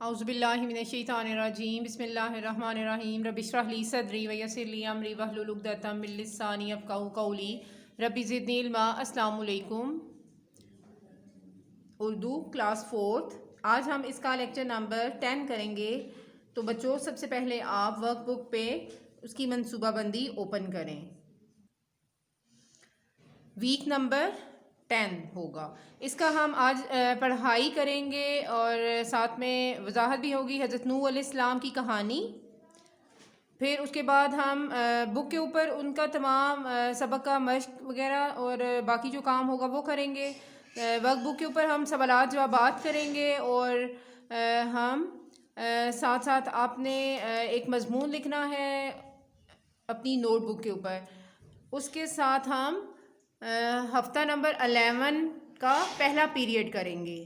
اعوذ باللہ من الشیطان الرجیم بسم اللہ الرحمن الرحیم رب اشرح لی صدری ویسر لی امری واحلل عقدۃ من لسانی یفقہوا قولی رب زدنی علما۔ السلام علیکم۔ اردو کلاس 4 آج ہم اس کا لیکچر نمبر 10 کریں گے۔ تو بچوں سب سے پہلے آپ ورک بک پہ اس کی منصوبہ بندی اوپن کریں۔ ویک نمبر 10 ہوگا، اس کا ہم آج پڑھائی کریں گے اور ساتھ میں وضاحت بھی ہوگی حضرت نوح علیہ السلام کی کہانی۔ پھر اس کے بعد ہم بک کے اوپر ان کا تمام سبق کا مشق وغیرہ اور باقی جو کام ہوگا وہ کریں گے۔ ورک بک کے اوپر ہم سوالات جوابات کریں گے اور ہم ساتھ ساتھ آپ نے ایک مضمون لکھنا ہے اپنی نوٹ بک کے اوپر۔ اس کے ساتھ ہم ہفتہ نمبر 11 کا پہلا پیریڈ کریں گے۔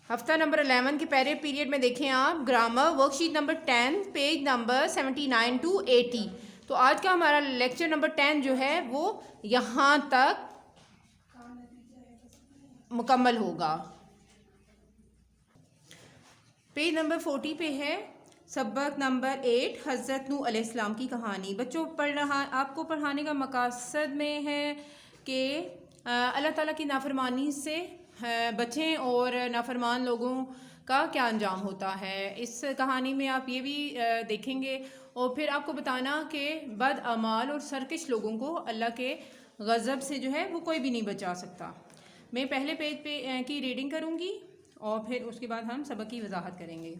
ہفتہ نمبر 11 کے پہلے پیریڈ میں دیکھیں آپ grammar work sheet number 10 page number 79 to 80۔ تو آج کا ہمارا لیکچر نمبر 10 جو ہے وہ یہاں تک مکمل ہوگا۔ پیج نمبر 40 پہ ہے سبق نمبر 8 حضرت نوح علیہ السلام کی کہانی۔ بچوں آپ کو پڑھانے کا مقصد میں ہے کہ اللہ تعالیٰ کی نافرمانی سے بچیں اور نافرمان لوگوں کا کیا انجام ہوتا ہے۔ اس کہانی میں آپ یہ بھی دیکھیں گے اور پھر آپ کو بتانا کہ بد اعمال اور سرکش لوگوں کو اللہ کے غضب سے جو ہے وہ کوئی بھی نہیں بچا سکتا۔ میں پہلے پیج پہ کی ریڈنگ کروں گی اور پھر اس کے بعد ہم سبق کی وضاحت کریں گے۔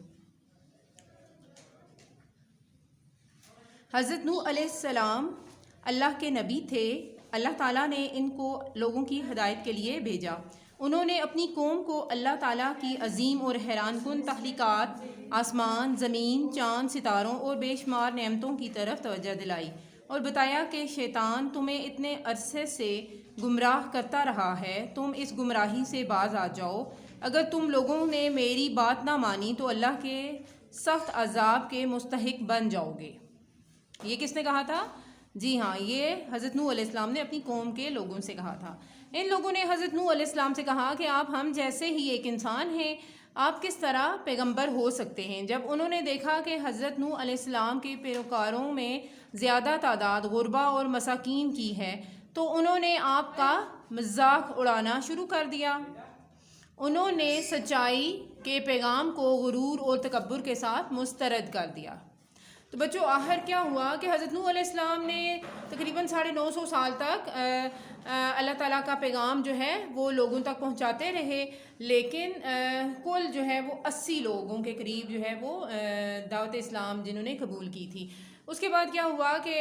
حضرت نوح علیہ السلام اللہ کے نبی تھے۔ اللہ تعالیٰ نے ان کو لوگوں کی ہدایت کے لیے بھیجا۔ انہوں نے اپنی قوم کو اللہ تعالیٰ کی عظیم اور حیران کن تخلیقات، آسمان، زمین، چاند، ستاروں اور بے شمار نعمتوں کی طرف توجہ دلائی اور بتایا کہ شیطان تمہیں اتنے عرصے سے گمراہ کرتا رہا ہے، تم اس گمراہی سے باز آ جاؤ۔ اگر تم لوگوں نے میری بات نہ مانی تو اللہ کے سخت عذاب کے مستحق بن جاؤ گے۔ یہ کس نے کہا تھا؟ جی ہاں، یہ حضرت نوح علیہ السلام نے اپنی قوم کے لوگوں سے کہا تھا۔ ان لوگوں نے حضرت نوح علیہ السلام سے کہا کہ آپ ہم جیسے ہی ایک انسان ہیں، آپ کس طرح پیغمبر ہو سکتے ہیں؟ جب انہوں نے دیکھا کہ حضرت نوح علیہ السلام کے پیروکاروں میں زیادہ تعداد غربا اور مساکین کی ہے تو انہوں نے آپ کا مذاق اڑانا شروع کر دیا۔ انہوں نے سچائی کے پیغام کو غرور اور تکبر کے ساتھ مسترد کر دیا۔ تو بچوں آخر کیا ہوا کہ حضرت نوح علیہ السلام نے تقریباً 950 سال تک اللہ تعالیٰ کا پیغام جو ہے وہ لوگوں تک پہنچاتے رہے، لیکن کل جو ہے وہ 80 لوگوں کے قریب جو ہے وہ دعوت اسلام جنہوں نے قبول کی تھی۔ اس کے بعد کیا ہوا کہ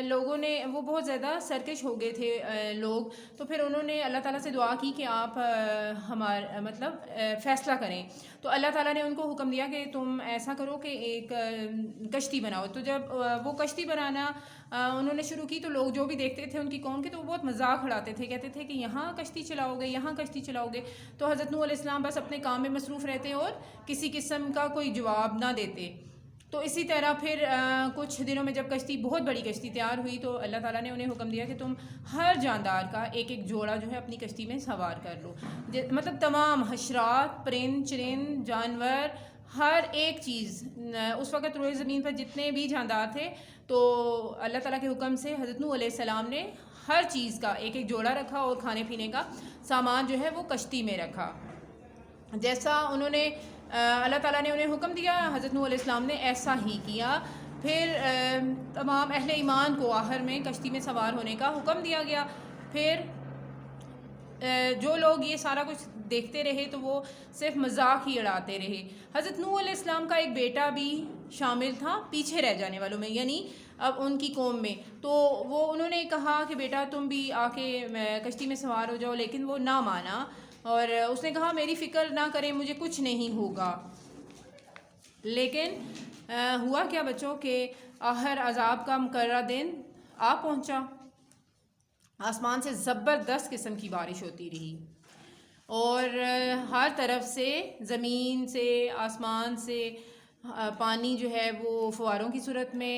لوگوں نے وہ بہت زیادہ سرکش ہو گئے تھے لوگ، تو پھر انہوں نے اللہ تعالیٰ سے دعا کی کہ آپ فیصلہ کریں۔ تو اللہ تعالیٰ نے ان کو حکم دیا کہ تم ایسا کرو کہ ایک کشتی بناؤ۔ تو جب وہ کشتی بنانا انہوں نے شروع کی تو لوگ جو بھی دیکھتے تھے ان کی قوم کے تو وہ بہت مذاق اڑاتے تھے، کہتے تھے کہ یہاں کشتی چلاؤ گے، یہاں کشتی چلاؤ گے۔ تو حضرت نوح علیہ السلام بس اپنے کام میں مصروف رہتے اور کسی قسم کا کوئی جواب نہ دیتے۔ تو اسی طرح پھر کچھ دنوں میں جب کشتی بہت بڑی کشتی تیار ہوئی تو اللہ تعالیٰ نے انہیں حکم دیا کہ تم ہر جاندار کا ایک ایک جوڑا جو ہے اپنی کشتی میں سوار کر لو۔ مطلب تمام حشرات، پرند چرند، جانور، ہر ایک چیز اس وقت روئے زمین پر جتنے بھی جاندار تھے تو اللہ تعالیٰ کے حکم سے حضرت نوح علیہ السلام نے ہر چیز کا ایک ایک جوڑا رکھا اور کھانے پینے کا سامان جو ہے وہ کشتی میں رکھا۔ جیسا انہوں نے اللہ تعالیٰ نے انہیں حکم دیا حضرت نوح علیہ السلام نے ایسا ہی کیا۔ پھر تمام اہل ایمان کو آخر میں کشتی میں سوار ہونے کا حکم دیا گیا۔ پھر جو لوگ یہ سارا کچھ دیکھتے رہے تو وہ صرف مذاق ہی اڑاتے رہے۔ حضرت نوح علیہ السلام کا ایک بیٹا بھی شامل تھا پیچھے رہ جانے والوں میں، یعنی اب ان کی قوم میں۔ تو وہ انہوں نے کہا کہ بیٹا تم بھی آ کے کشتی میں سوار ہو جاؤ، لیکن وہ نہ مانا اور اس نے کہا میری فکر نہ کریں، مجھے کچھ نہیں ہوگا۔ لیکن ہوا کیا بچوں کہ آخر عذاب کا مقررہ دن آ پہنچا۔ آسمان سے زبردست قسم کی بارش ہوتی رہی اور ہر طرف سے زمین سے آسمان سے پانی جو ہے وہ فواروں کی صورت میں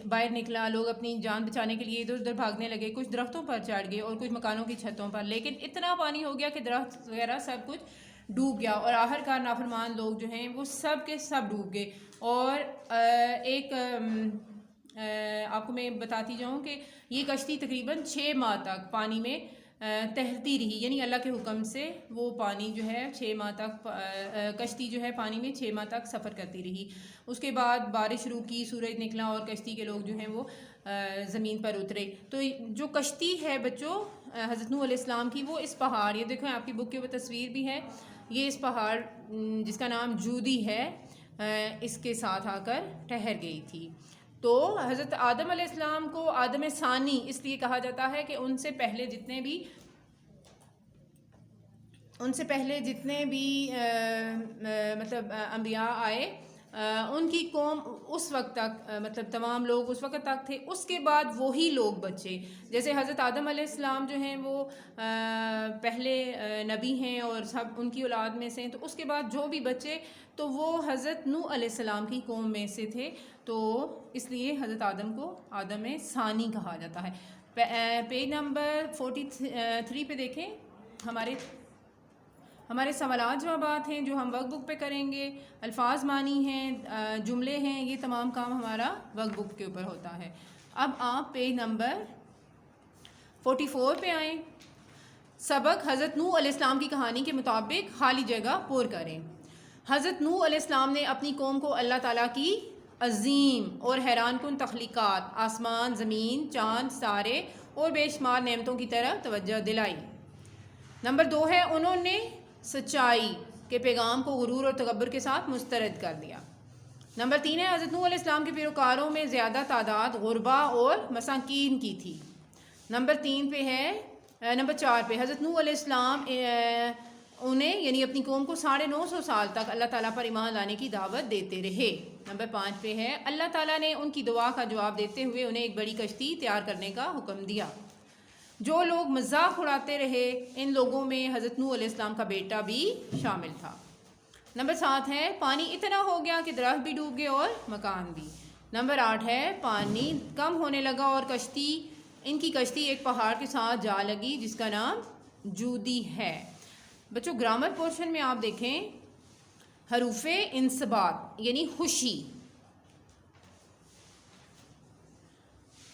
باہر نکلا۔ لوگ اپنی جان بچانے کے لیے ادھر ادھر بھاگنے لگے، کچھ درختوں پر چڑھ گئے اور کچھ مکانوں کی چھتوں پر، لیکن اتنا پانی ہو گیا کہ درخت وغیرہ سب کچھ ڈوب گیا اور آخر کار نافرمان لوگ جو ہیں وہ سب کے سب ڈوب گئے. اور ایک آپ کو میں بتاتی جاؤں کہ یہ کشتی تقریباً 6 ماہ تک پانی میں تیرتی رہی، یعنی اللہ کے حکم سے وہ پانی جو ہے 6 ماہ تک کشتی جو ہے پانی میں 6 ماہ تک سفر کرتی رہی. اس کے بعد بارش شروع کی، سورج نکلا اور کشتی کے لوگ جو ہیں وہ زمین پر اترے. تو جو کشتی ہے بچوں حضرت نوح علیہ السلام کی، وہ اس پہاڑ، یہ دیکھیں آپ کی بک کے وہ تصویر بھی ہے، یہ اس پہاڑ جس کا نام جودی ہے اس کے ساتھ آ کر ٹھہر گئی تھی. تو حضرت آدم علیہ السلام کو آدم ثانی اس لیے کہا جاتا ہے کہ ان سے پہلے جتنے بھی مطلب انبیاء آئے ان کی قوم اس وقت تک مطلب تمام لوگ اس وقت تک تھے، اس کے بعد وہی لوگ بچے. جیسے حضرت آدم علیہ السلام جو ہیں وہ پہلے نبی ہیں اور سب ان کی اولاد میں سے ہیں، تو اس کے بعد جو بھی بچے تو وہ حضرت نوح علیہ السلام کی قوم میں سے تھے، تو اس لیے حضرت آدم کو آدم ثانی کہا جاتا ہے. پیج نمبر 43 پہ دیکھیں ہمارے سوالات جوابات ہیں جو ہم ورک بک پہ کریں گے، الفاظ معنی ہیں، جملے ہیں، یہ تمام کام ہمارا ورک بک کے اوپر ہوتا ہے. اب آپ پیج نمبر 44 پہ آئیں. سبق حضرت نوح علیہ السلام کی کہانی کے مطابق خالی جگہ پر کریں. حضرت نوح علیہ السلام نے اپنی قوم کو اللہ تعالیٰ کی عظیم اور حیران کن تخلیقات، آسمان، زمین، چاند، ستارے اور بے شمار نعمتوں کی طرف توجہ دلائی. نمبر 2 ہے انہوں نے سچائی کے پیغام کو غرور اور تکبر کے ساتھ مسترد کر دیا. نمبر 3 ہے حضرت نوح علیہ السلام کے پیروکاروں میں زیادہ تعداد غربا اور مساکین کی تھی. نمبر 4 پہ حضرت نوح علیہ السلام انہیں یعنی اپنی قوم کو 950 سال تک اللہ تعالیٰ پر ایمان لانے کی دعوت دیتے رہے. نمبر 5 پہ ہے اللہ تعالیٰ نے ان کی دعا کا جواب دیتے ہوئے انہیں ایک بڑی کشتی تیار کرنے کا حکم دیا. جو لوگ مذاق اڑاتے رہے ان لوگوں میں حضرت نوح علیہ السلام کا بیٹا بھی شامل تھا. نمبر 7 ہے پانی اتنا ہو گیا کہ درخت بھی ڈوب گئے اور مکان بھی. نمبر 8 ہے پانی کم ہونے لگا اور ان کی کشتی ایک پہاڑ کے ساتھ جا لگی جس کا نام جودی ہے. بچوں گرامر پورشن میں آپ دیکھیں حروف انصبات یعنی خوشی،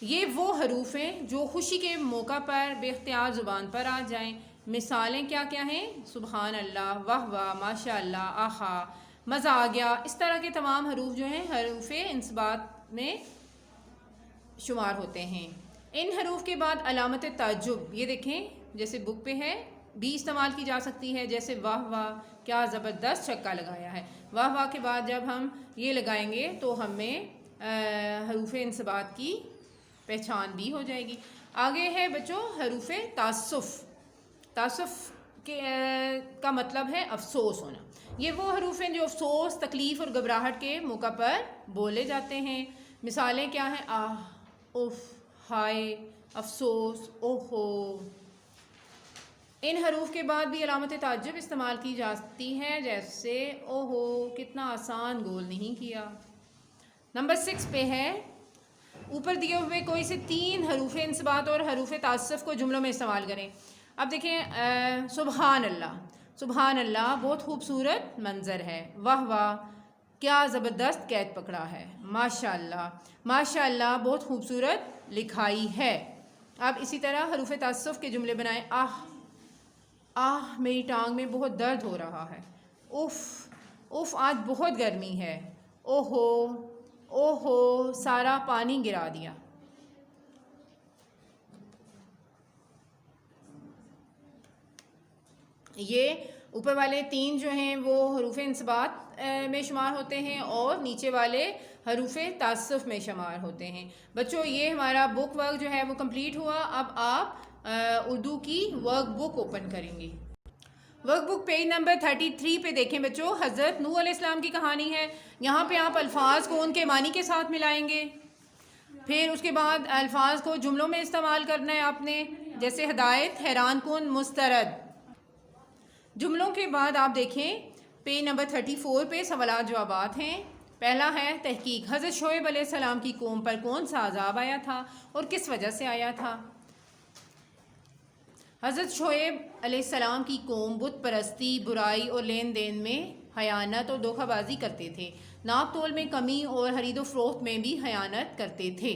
یہ وہ حروف ہیں جو خوشی کے موقع پر بے اختیار زبان پر آ جائیں. مثالیں کیا کیا ہیں؟ سبحان اللہ، واہ واہ، ماشاء اللہ، آہا، مزہ آ گیا. اس طرح کے تمام حروف جو ہیں حروف انصبات میں شمار ہوتے ہیں. ان حروف کے بعد علامت تعجب، یہ دیکھیں جیسے بک پہ ہے، بھی استعمال کی جا سکتی ہے، جیسے واہ واہ کیا زبردست چھکا لگایا ہے. واہ واہ کے بعد جب ہم یہ لگائیں گے تو ہمیں حروف انصبات کی پہچان بھی ہو جائے گی. آگے ہے بچوں حروف تعسف. تعسف کا مطلب ہے افسوس ہونا. یہ وہ حروف ہیں جو افسوس، تکلیف اور گھبراہٹ کے موقع پر بولے جاتے ہیں. مثالیں کیا ہیں؟ آہ، اف، ہائے، افسوس، اوہو. ان حروف کے بعد بھی علامت تعجب استعمال کی جاتی ہے، جیسے اوہو کتنا آسان گول نہیں کیا. نمبر 6 پہ ہے اوپر دیے ہوئے کوئی سے 3 حروف انصبات اور حروف تعسف کو جملوں میں استعمال کریں. اب دیکھیں سبحان اللہ. سبحان اللہ بہت خوبصورت منظر ہے. واہ واہ کیا زبردست قید پکڑا ہے. ماشاء اللہ، ماشاء اللہ بہت خوبصورت لکھائی ہے. اب اسی طرح حروف تعسف کے جملے بنائیں. آہ، آہ میری ٹانگ میں بہت درد ہو رہا ہے. اف، اف آج بہت گرمی ہے. اوہو، اوہو سارا پانی گرا دیا. یہ اوپر والے 3 جو ہیں وہ حروف انصبات میں شمار ہوتے ہیں اور نیچے والے حروف تعسف میں شمار ہوتے ہیں. بچوں یہ ہمارا بک ورک جو ہے وہ کمپلیٹ ہوا. اب آپ اردو کی ورک بک اوپن کریں گے. ورک بک پیج نمبر 33 پہ دیکھیں بچوں. حضرت نوح علیہ السلام کی کہانی ہے. یہاں پہ آپ الفاظ کو ان کے معنی کے ساتھ ملائیں گے. پھر اس کے بعد الفاظ کو جملوں میں استعمال کرنا ہے آپ نے، جیسے ہدایت، حیران کن، مسترد. جملوں کے بعد آپ دیکھیں پیج نمبر 34 پہ سوالات جوابات ہیں. پہلا ہے تحقیق. حضرت شعیب علیہ السلام کی قوم پر کون سا عذاب آیا تھا اور کس وجہ سے آیا تھا؟ حضرت شعیب علیہ السلام کی قوم بت پرستی، برائی اور لین دین میں خیانت اور دھوکہ بازی کرتے تھے، ناپ تول میں کمی اور خرید و فروخت میں بھی خیانت کرتے تھے۔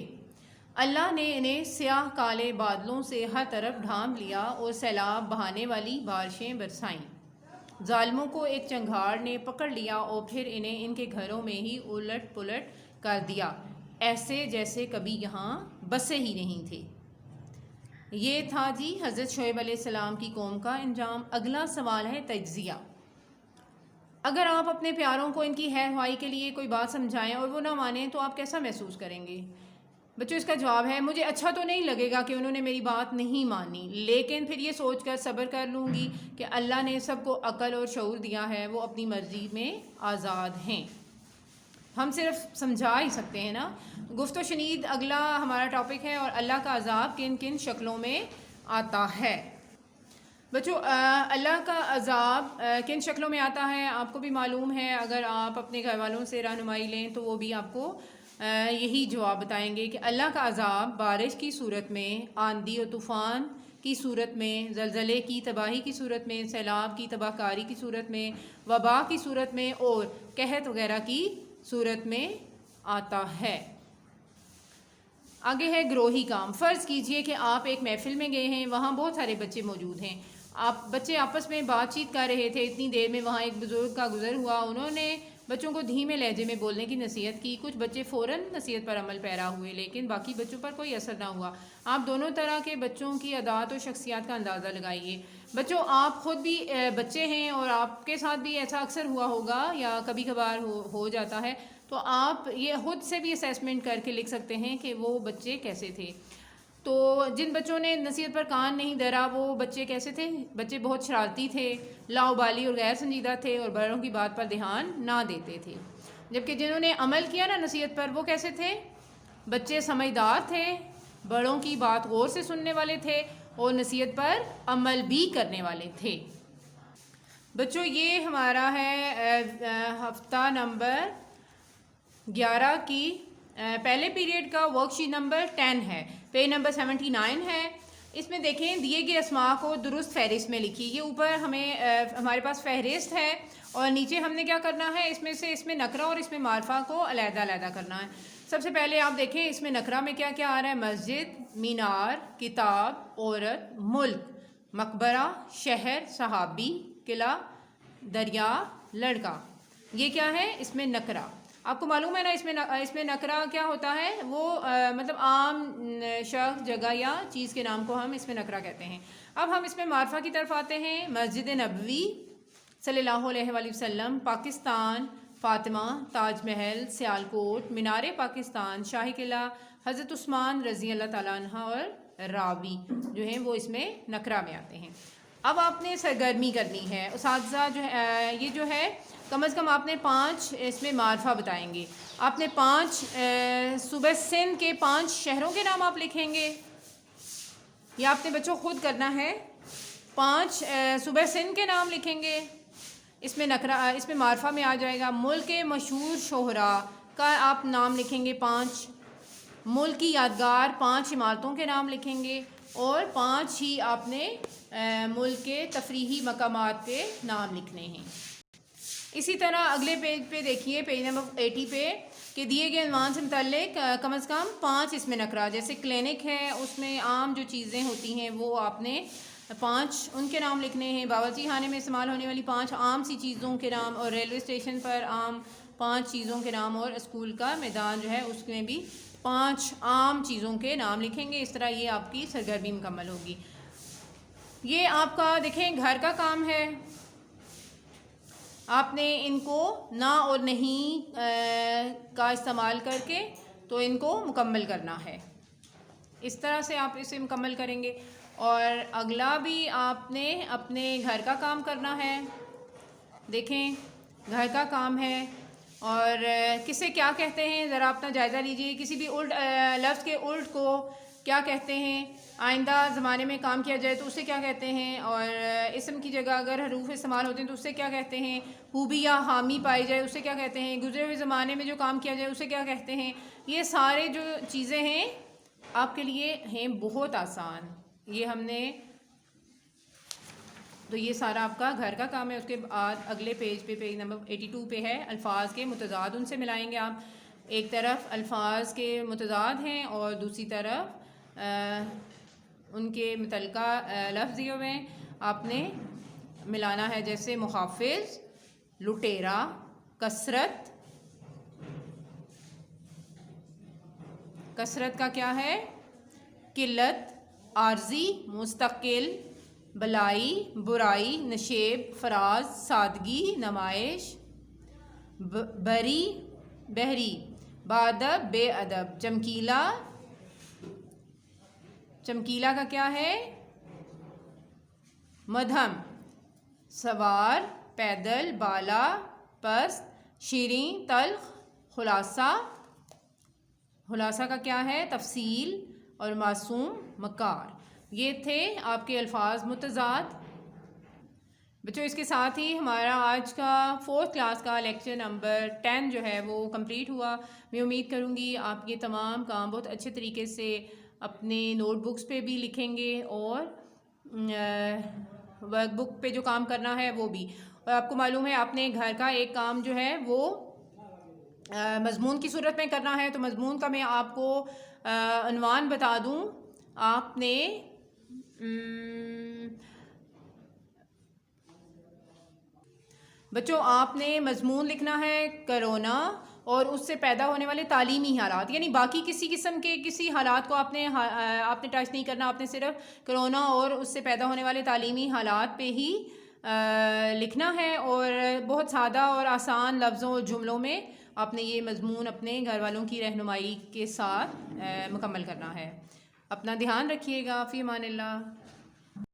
اللہ نے انہیں سیاہ کالے بادلوں سے ہر طرف ڈھانپ لیا اور سیلاب بہانے والی بارشیں برسائیں۔ ظالموں کو ایک چنگھاڑ نے پکڑ لیا اور پھر انہیں ان کے گھروں میں ہی الٹ پلٹ کر دیا، ایسے جیسے کبھی یہاں بسے ہی نہیں تھے۔ یہ تھا جی حضرت شعیب علیہ السلام کی قوم کا انجام۔ اگلا سوال ہے تجزیہ۔ اگر آپ اپنے پیاروں کو ان کی خیر خواہی کے لیے کوئی بات سمجھائیں اور وہ نہ مانیں تو آپ کیسا محسوس کریں گے؟ بچوں اس کا جواب ہے، مجھے اچھا تو نہیں لگے گا کہ انہوں نے میری بات نہیں مانی، لیکن پھر یہ سوچ کر صبر کر لوں گی کہ اللہ نے سب کو عقل اور شعور دیا ہے، وہ اپنی مرضی میں آزاد ہیں۔ ہم صرف سمجھا ہی سکتے ہیں نا۔ گفت و شنید اگلا ہمارا ٹاپک ہے، اور اللہ کا عذاب کن کن شکلوں میں آتا ہے۔ بچوں اللہ کا عذاب کن شکلوں میں آتا ہے آپ کو بھی معلوم ہے۔ اگر آپ اپنے گھر والوں سے رہنمائی لیں تو وہ بھی آپ کو یہی جواب بتائیں گے کہ اللہ کا عذاب بارش کی صورت میں، آندھی اور طوفان کی صورت میں، زلزلے کی تباہی کی صورت میں، سیلاب کی تباہ کاری کی صورت میں، وبا کی صورت میں اور قحط وغیرہ کی صورت میں آتا ہے۔ آگے ہے گروہی کام۔ فرض کیجئے کہ آپ ایک محفل میں گئے ہیں، وہاں بہت سارے بچے موجود ہیں، بچے آپس میں بات چیت کر رہے تھے، اتنی دیر میں وہاں ایک بزرگ کا گزر ہوا، انہوں نے بچوں کو دھیمے لہجے میں بولنے کی نصیحت کی۔ کچھ بچے فوراً نصیحت پر عمل پیرا ہوئے، لیکن باقی بچوں پر کوئی اثر نہ ہوا۔ آپ دونوں طرح کے بچوں کی عادات اور شخصیات کا اندازہ لگائیے۔ بچوں آپ خود بھی بچے ہیں اور آپ کے ساتھ بھی ایسا اکثر ہوا ہوگا یا کبھی کبھار ہو جاتا ہے، تو آپ یہ خود سے بھی اسیسمنٹ کر کے لکھ سکتے ہیں کہ وہ بچے کیسے تھے۔ تو جن بچوں نے نصیحت پر کان نہیں دھرا وہ بچے کیسے تھے؟ بچے بہت شرارتی تھے، لاؤبالی اور غیر سنجیدہ تھے اور بڑوں کی بات پر دھیان نہ دیتے تھے۔ جبکہ جنہوں نے عمل کیا نا نصیحت پر، وہ کیسے تھے؟ بچے سمجھدار تھے، بڑوں کی بات غور سے سننے والے تھے اور نصیحت پر عمل بھی کرنے والے تھے۔ بچوں یہ ہمارا ہے ہفتہ نمبر 11 کی پہلے پیریڈ کا ورک شیٹ نمبر 10 ہے، پیج نمبر 79 ہے۔ اس میں دیکھیں دیے گئے اسماء کو درست فہرست میں لکھی۔ یہ اوپر ہمارے پاس فہرست ہے اور نیچے ہم نے کیا کرنا ہے، اس میں نکرہ اور اس میں معرفہ کو علیحدہ علیحدہ کرنا ہے۔ سب سے پہلے آپ دیکھیں اس میں نکرہ میں کیا کیا آ رہا ہے، مسجد، مینار، کتاب، عورت، ملک، مقبرہ، شہر، صحابی، قلعہ، دریا، لڑکا۔ یہ کیا ہے، اس میں نکرہ۔ آپ کو معلوم ہے نا اس میں نکرہ کیا ہوتا ہے، وہ مطلب عام شخص، جگہ یا چیز کے نام کو ہم اس میں نکرہ کہتے ہیں۔ اب ہم اس میں معرفہ کی طرف آتے ہیں۔ مسجد نبوی صلی اللہ علیہ وآلہ وسلم، پاکستان، فاطمہ، تاج محل، سیالکوٹ، مینار پاکستان، شاہی قلعہ، حضرت عثمان رضی اللہ تعالیٰ عنہ اور راوی جو ہیں وہ اس میں نکرہ میں آتے ہیں۔ اب آپ نے سرگرمی کرنی ہے اساتذہ، یہ جو ہے کم از کم آپ نے 5 اس میں معرفہ بتائیں گے۔ آپ نے 5 صوبہ سندھ کے 5 شہروں کے نام آپ لکھیں گے، یہ آپ نے بچوں خود کرنا ہے۔ 5 صوبہ سندھ کے نام لکھیں گے، اس میں معرفہ میں آ جائے گا۔ ملک کے مشہور شہراء کا آپ نام لکھیں گے 5۔ ملک کی یادگار 5 عمارتوں کے نام لکھیں گے، اور 5 ہی آپ نے ملک کے تفریحی مقامات کے نام لکھنے ہیں۔ اسی طرح اگلے پیج پہ دیکھیے، پیج نمبر 80 پہ، کہ دیے گئے عنوان سے متعلق کم از کم 5 اس میں نکرہ، جیسے کلینک ہے اس میں عام جو چیزیں ہوتی ہیں وہ آپ نے 5 ان کے نام لکھنے ہیں۔ باورچی خانے میں استعمال ہونے والی 5 عام سی چیزوں کے نام، اور ریلوے اسٹیشن پر عام 5 چیزوں کے نام، اور اسکول کا میدان جو ہے اس میں بھی 5 عام چیزوں کے نام لکھیں گے۔ اس طرح یہ آپ کی سرگرمی مکمل ہوگی۔ یہ آپ کا دیکھیں گھر کا کام ہے، آپ نے ان کو نہ اور نہیں کا استعمال کر کے تو ان کو مکمل کرنا ہے۔ اس طرح سے آپ اسے مکمل کریں گے۔ اور اگلا بھی آپ نے اپنے گھر کا کام کرنا ہے۔ دیکھیں گھر کا کام ہے، اور کسے کیا کہتے ہیں ذرا اپنا جائزہ لیجئے۔ کسی بھی لفظ کے الٹ کو کیا کہتے ہیں، آئندہ زمانے میں کام کیا جائے تو اسے کیا کہتے ہیں، اور اسم کی جگہ اگر حروف استعمال ہوتے ہیں تو اسے کیا کہتے ہیں، خوبی یا حامی پائی جائے اسے کیا کہتے ہیں، گزرے ہوئے زمانے میں جو کام کیا جائے اسے کیا کہتے ہیں۔ یہ سارے جو چیزیں ہیں آپ کے لیے ہیں بہت آسان، یہ ہم نے تو یہ سارا آپ کا گھر کا کام ہے. اس کے بعد اگلے پیج پہ پیج نمبر 82 پہ ہے الفاظ کے متضاد. ان سے ملائیں گے آپ. ایک طرف الفاظ کے متضاد ہیں اور دوسری طرف ان کے متعلقہ لفظ دیے ہوئے ہیں. آپ نے ملانا ہے. جیسے محافظ، لٹیرا، کثرت. کثرت کا کیا ہے؟ قلت، عارضی، مستقل، بلائی، برائی، نشیب، فراز، سادگی، نمائش. بری، بحری، بادب، بے ادب. چمکیلا، چمکیلا کا کیا ہے؟ مدھم. سوار، پیدل، بالا، پست. شیریں، تلخ. خلاصہ، خلاصہ کا کیا ہے؟ تفصیل. اور معصوم، مکار. یہ تھے آپ کے الفاظ متضاد. بچوں اس کے ساتھ ہی ہمارا آج کا 4th کلاس کا لیکچر نمبر 10 جو ہے وہ کمپلیٹ ہوا. میں امید کروں گی آپ یہ تمام کام بہت اچھے طریقے سے اپنے نوٹ بکس پہ بھی لکھیں گے اور ورک بک پہ جو کام کرنا ہے وہ بھی. اور آپ کو معلوم ہے آپ نے گھر کا ایک کام جو ہے وہ مضمون کی صورت میں کرنا ہے. تو مضمون کا میں آپ کو عنوان بتا دوں. آپ نے بچوں آپ نے مضمون لکھنا ہے کرونا اور اس سے پیدا ہونے والے تعلیمی حالات. یعنی باقی کسی قسم کے کسی حالات کو آپ نے ٹچ نہیں کرنا. آپ نے صرف کرونا اور اس سے پیدا ہونے والے تعلیمی حالات پہ ہی لکھنا ہے. اور بہت سادہ اور آسان لفظوں اور جملوں میں آپ نے یہ مضمون اپنے گھر والوں کی رہنمائی کے ساتھ مکمل کرنا ہے. اپنا دھیان رکھیے گا. فی امان اللہ.